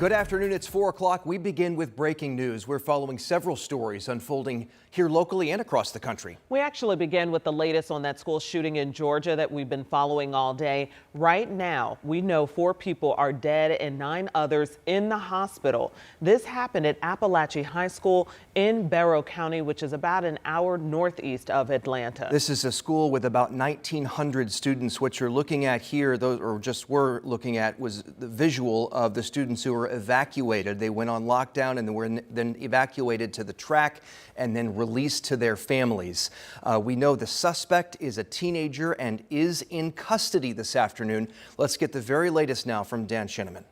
Good afternoon. It's 4 o'clock. We begin with breaking news. We're following several stories unfolding here locally and across the country. We actually begin with the latest on that school shooting in Georgia that we've been following all day. Right now, we know 4 people are dead and 9 others in the hospital. This happened at Appalachia High School in Barrow County, which is about an hour northeast of Atlanta. This is a school with about 1,900 students. What you're looking at here, were looking at, was the visual of the students who were evacuated. They went on lockdown and were then evacuated to the track and then released to their families. We know the suspect is a teenager and is in custody this afternoon. Let's get the very latest now from Dan Shinneman.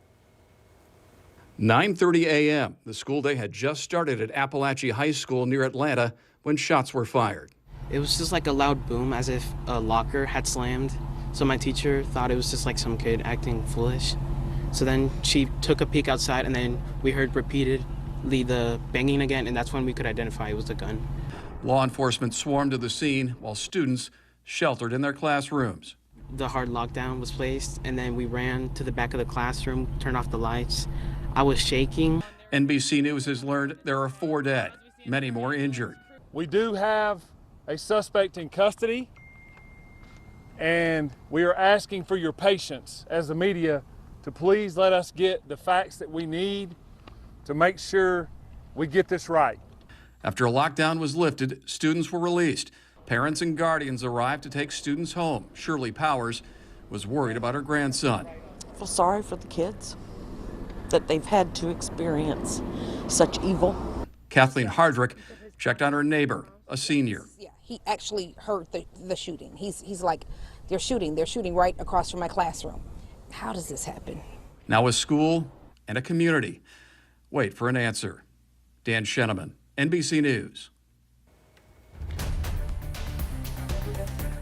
9:30 a.m. The school day had just started at Appalachia High School near Atlanta when shots were fired. It was just like a loud boom, as if a locker had slammed. So my teacher thought it was just like some kid acting foolish. So then she took a peek outside, and then we heard repeatedly the banging again, and that's when we could identify it was a gun. Law enforcement swarmed to the scene while students sheltered in their classrooms. The hard lockdown was placed, and then we ran to the back of the classroom, turned off the lights. I was shaking. NBC News has learned there are 4 dead, many more injured. We do have a suspect in custody, and we are asking for your patience as the media to please let us get the facts that we need to make sure we get this right. After a lockdown was lifted, students were released. Parents and guardians arrived to take students home. Shirley Powers was worried about her grandson. I feel sorry for the kids that they've had to experience such evil. Kathleen Hardrick checked on her neighbor, a senior. Yeah, he actually heard the shooting. He's like, they're shooting right across from my classroom. How does this happen? Now a school and a community wait for an answer. Dan Shinneman, NBC News.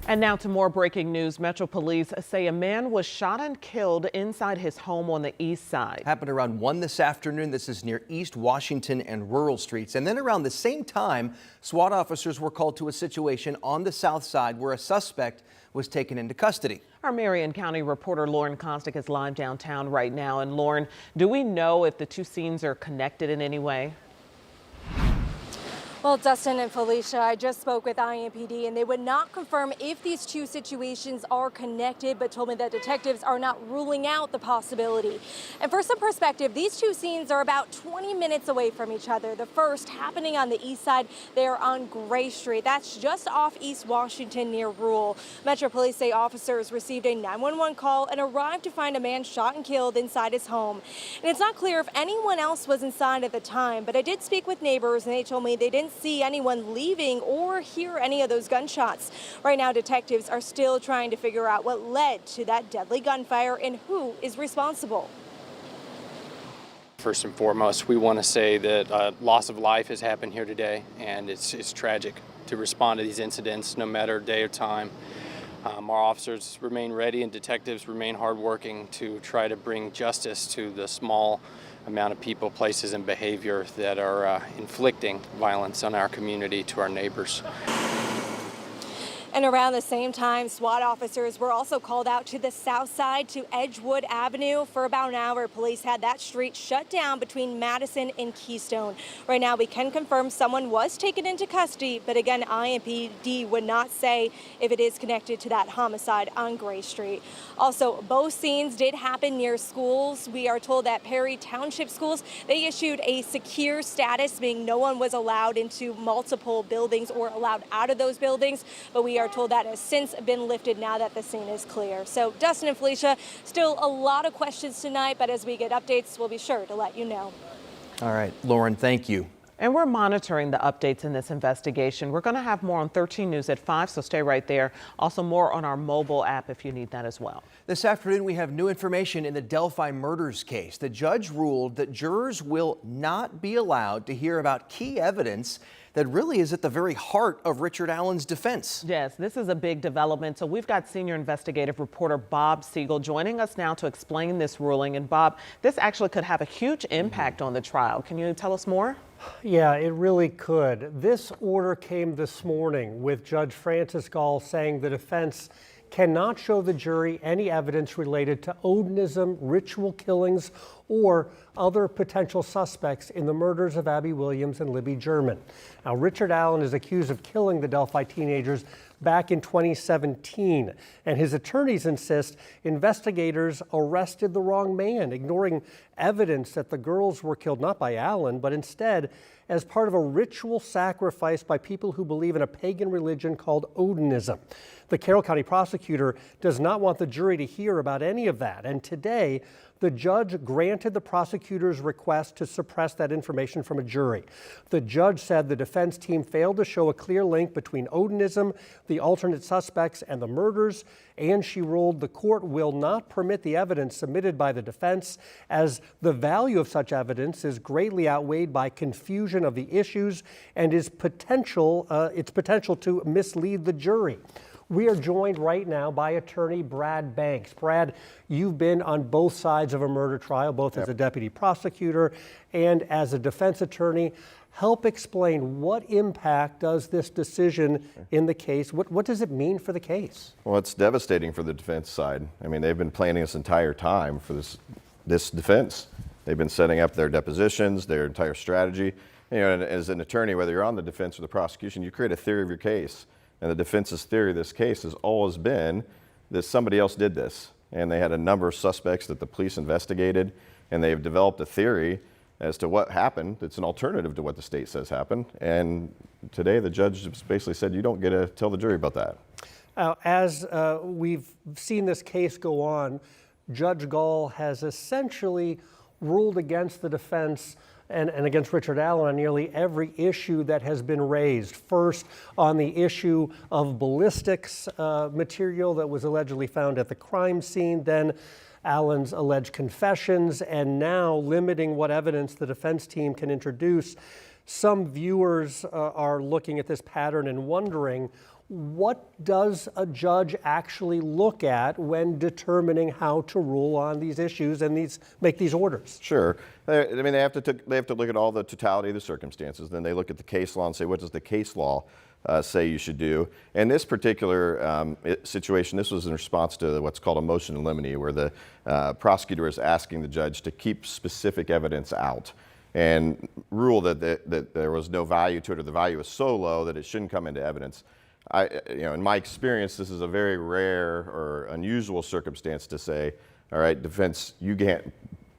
And now to more breaking news. Metro Police say a man was shot and killed inside his home on the east side. Happened around 1 this afternoon. This is near East Washington and Rural Streets. And then around the same time, SWAT officers were called to a situation on the south side where a suspect was taken into custody. Our Marion County reporter Lauren Kostick is live downtown right now. And Lauren, do we know if the two scenes are connected in any way? Well, Dustin and Felicia, I just spoke with IMPD and they would not confirm if these two situations are connected, but told me that detectives are not ruling out the possibility. And for some perspective, these two scenes are about 20 minutes away from each other. The first happening on the east side there on Gray Street. That's just off East Washington near Rural. Metro Police say officers received a 911 call and arrived to find a man shot and killed inside his home. And it's not clear if anyone else was inside at the time, but I did speak with neighbors and they told me they didn't see anyone leaving or hear any of those gunshots. Right now, detectives are still trying to figure out what led to that deadly gunfire and who is responsible. First and foremost, we want to say that loss of life has happened here today, and it's tragic to respond to these incidents no matter day or time. Our officers remain ready and detectives remain hardworking to try to bring justice to the small amount of people, places, and behavior that are inflicting violence on our community, to our neighbors. And around the same time, SWAT officers were also called out to the south side to Edgewood Avenue. For about an hour, police had that street shut down between Madison and Keystone. Right now, we can confirm someone was taken into custody, but again, IMPD would not say if it is connected to that homicide on Gray Street. Also, both scenes did happen near schools. We are told that Perry Township schools, they issued a secure status, meaning no one was allowed into multiple buildings or allowed out of those buildings, but we are told that has since been lifted now that the scene is clear. So Dustin and Felicia, still a lot of questions tonight, but as we get updates, we'll be sure to let you know. All right, Lauren, thank you. And we're monitoring the updates in this investigation. We're going to have more on 13 News at 5, so stay right there. Also more on our mobile app if you need that as well. This afternoon, we have new information in the Delphi murders case. The judge ruled that jurors will not be allowed to hear about key evidence that really is at the very heart of Richard Allen's defense. Yes, this is a big development. So we've got senior investigative reporter Bob Siegel joining us now to explain this ruling. And Bob, this actually could have a huge impact on the trial. Can you tell us more? Yeah, it really could. This order came this morning with Judge Francis Gall saying the defense cannot show the jury any evidence related to Odinism, ritual killings, or other potential suspects in the murders of Abby Williams and Libby German. Now, Richard Allen is accused of killing the Delphi teenagers back in 2017, and his attorneys insist investigators arrested the wrong man, ignoring evidence that the girls were killed not by Allen, but instead as part of a ritual sacrifice by people who believe in a pagan religion called Odinism. The Carroll County prosecutor does not want the jury to hear about any of that, and today the judge granted the prosecutor's request to suppress that information from a jury. The judge said the defense team failed to show a clear link between Odinism, the alternate suspects, and the murders, and she ruled the court will not permit the evidence submitted by the defense, as the value of such evidence is greatly outweighed by confusion of the issues and its potential to mislead the jury. We are joined right now by attorney Brad Banks. Brad, you've been on both sides of a murder trial, both as a deputy prosecutor and as a defense attorney. Help explain, what impact does this decision in the case, what does it mean for the case? Well, it's devastating for the defense side. I mean, they've been planning this entire time for this defense. They've been setting up their depositions, their entire strategy. You know, and as an attorney, whether you're on the defense or the prosecution, you create a theory of your case. And the defense's theory of this case has always been that somebody else did this. And they had a number of suspects that the police investigated, and they've developed a theory as to what happened. It's an alternative to what the state says happened. And today the judge basically said, you don't get to tell the jury about that. As we've seen this case go on, Judge Gall has essentially ruled against the defense and against Richard Allen on nearly every issue that has been raised. First, on the issue of ballistics material that was allegedly found at the crime scene, then Allen's alleged confessions, and now limiting what evidence the defense team can introduce. Some viewers are looking at this pattern and wondering, what does a judge actually look at when determining how to rule on these issues and make these orders? Sure. I mean, they have to look at all the totality of the circumstances. Then they look at the case law and say, what does the case law say you should do? In this particular situation, this was in response to what's called a motion in limine, where the prosecutor is asking the judge to keep specific evidence out and rule that there was no value to it, or the value is so low that it shouldn't come into evidence. In my experience, this is a very rare or unusual circumstance to say, all right, defense, you can't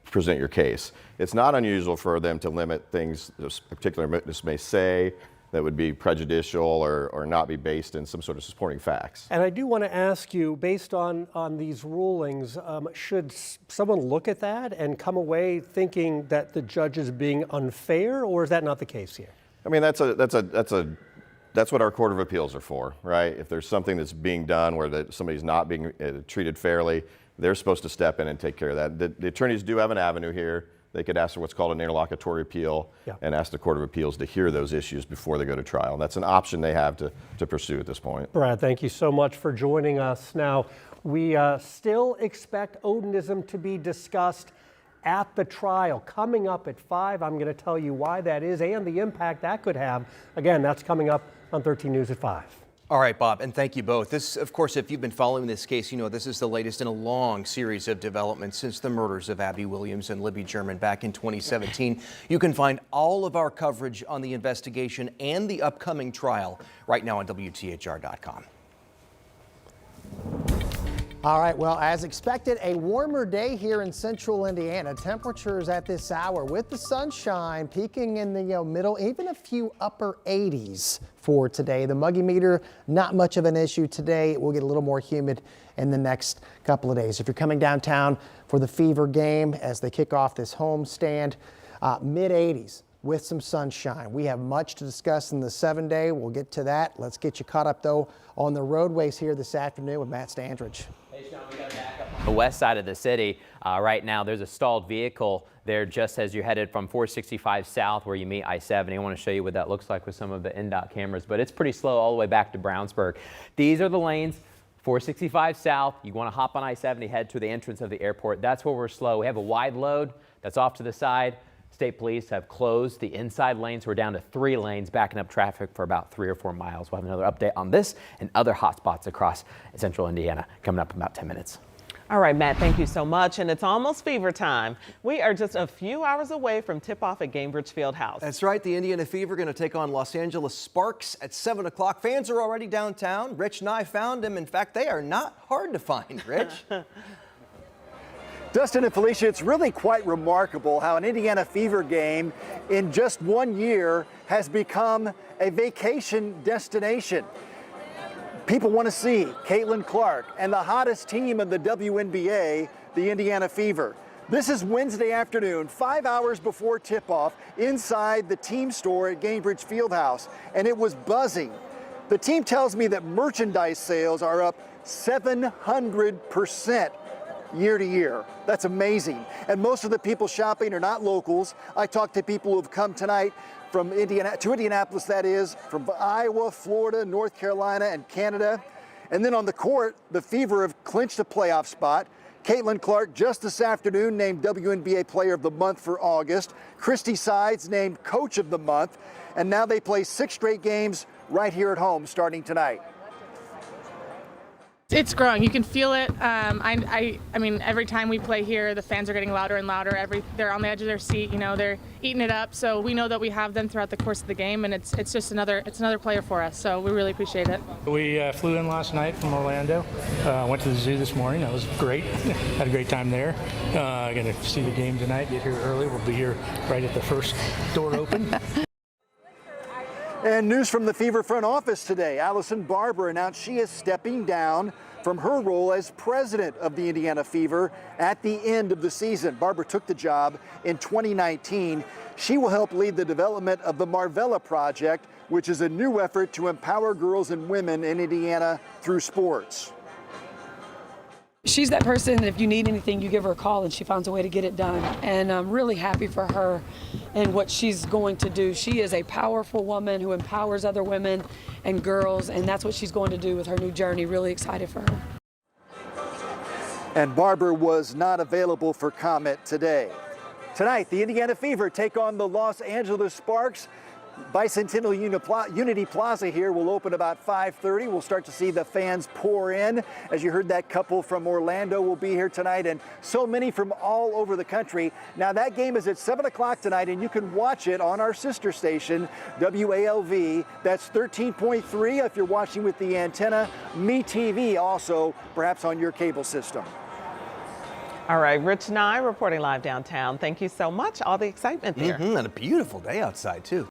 present your case. It's not unusual for them to limit things this particular witness may say that would be prejudicial or not be based in some sort of supporting facts. And I do want to ask you, based on these rulings, should someone look at that and come away thinking that the judge is being unfair, or is that not the case here? I mean, that's what our Court of Appeals are for, right? If there's something that's being done where somebody's not being treated fairly, they're supposed to step in and take care of that. The attorneys do have an avenue here. They could ask for what's called an interlocutory appeal and ask the Court of Appeals to hear those issues before they go to trial. And that's an option they have to pursue at this point. Brad, thank you so much for joining us. Now, we still expect Odinism to be discussed at the trial. Coming up at 5, I'm going to tell you why that is and the impact that could have. Again, that's coming up on 13 News at 5. All right, Bob, and thank you both. This, of course, if you've been following this case, you know this is the latest in a long series of developments since the murders of Abby Williams and Libby German back in 2017. You can find all of our coverage on the investigation and the upcoming trial right now on WTHR.com. All right, well, as expected, a warmer day here in central Indiana. Temperatures at this hour with the sunshine peaking in the middle, even a few upper 80s for today. The muggy meter, not much of an issue today. It will get a little more humid in the next couple of days. If you're coming downtown for the Fever game as they kick off this homestand, mid 80s. With some sunshine. We have much to discuss in the 7-day. We'll get to that. Let's get you caught up, though, on the roadways here this afternoon with Matt Standridge. Hey, Sean, we got back up on the west side of the city. Right now, there's a stalled vehicle there just as you're headed from 465 south where you meet I-70. I want to show you what that looks like with some of the NDOT cameras, but it's pretty slow all the way back to Brownsburg. These are the lanes. 465 south, you want to hop on I-70, head to the entrance of the airport. That's where we're slow. We have a wide load that's off to the side. State police have closed the inside lanes. We're down to 3 lanes, backing up traffic for about 3 or 4 miles. We'll have another update on this and other hot spots across central Indiana coming up in about 10 minutes. All right, Matt, thank you so much. And it's almost fever time. We are just a few hours away from tip-off at Gainbridge Fieldhouse. That's right. The Indiana Fever going to take on Los Angeles Sparks at 7 o'clock. Fans are already downtown. Rich and I found them. In fact, they are not hard to find, Rich. Dustin and Felicia, it's really quite remarkable how an Indiana Fever game in just 1 year has become a vacation destination. People want to see Caitlin Clark and the hottest team of the WNBA, the Indiana Fever. This is Wednesday afternoon, 5 hours before tip-off, inside the team store at Gainbridge Fieldhouse, and it was buzzing. The team tells me that merchandise sales are up 700% year to year. That's amazing. And most of the people shopping are not locals. I talked to people who have come tonight from Indianapolis, that is, from Iowa, Florida, North Carolina, and Canada. And then on the court, the Fever have clinched a playoff spot. Caitlin Clark just this afternoon named WNBA Player of the Month for August. Christy Sides named Coach of the Month. And now they play 6 straight games right here at home starting tonight. It's growing. You can feel it. I mean, every time we play here, the fans are getting louder and louder. They're on the edge of their seat. You know, they're eating it up. So we know that we have them throughout the course of the game, and it's just another player for us. So we really appreciate it. We flew in last night from Orlando. Went to the zoo this morning. That was great. Had a great time there. Going to see the game tonight. Get here early. We'll be here right at the first door open. And news from the Fever front office today. Allison Barber announced she is stepping down from her role as president of the Indiana Fever at the end of the season. Barber took the job in 2019. She will help lead the development of the Marvella Project, which is a new effort to empower girls and women in Indiana through sports. She's that person that if you need anything, you give her a call and she finds a way to get it done. And I'm really happy for her and what she's going to do. She is a powerful woman who empowers other women and girls, and that's what she's going to do with her new journey. Really excited for her. And Barber was not available for comment today. Tonight, the Indiana Fever take on the Los Angeles Sparks. Bicentennial Unity Plaza here will open about 5:30. We'll start to see the fans pour in. As you heard, that couple from Orlando will be here tonight, and so many from all over the country. Now, that game is at 7 o'clock tonight, and you can watch it on our sister station, WALV. That's 13.3 if you're watching with the antenna. MeTV also, perhaps on your cable system. All right, Rich and I reporting live downtown. Thank you so much. All the excitement there. And a beautiful day outside, too.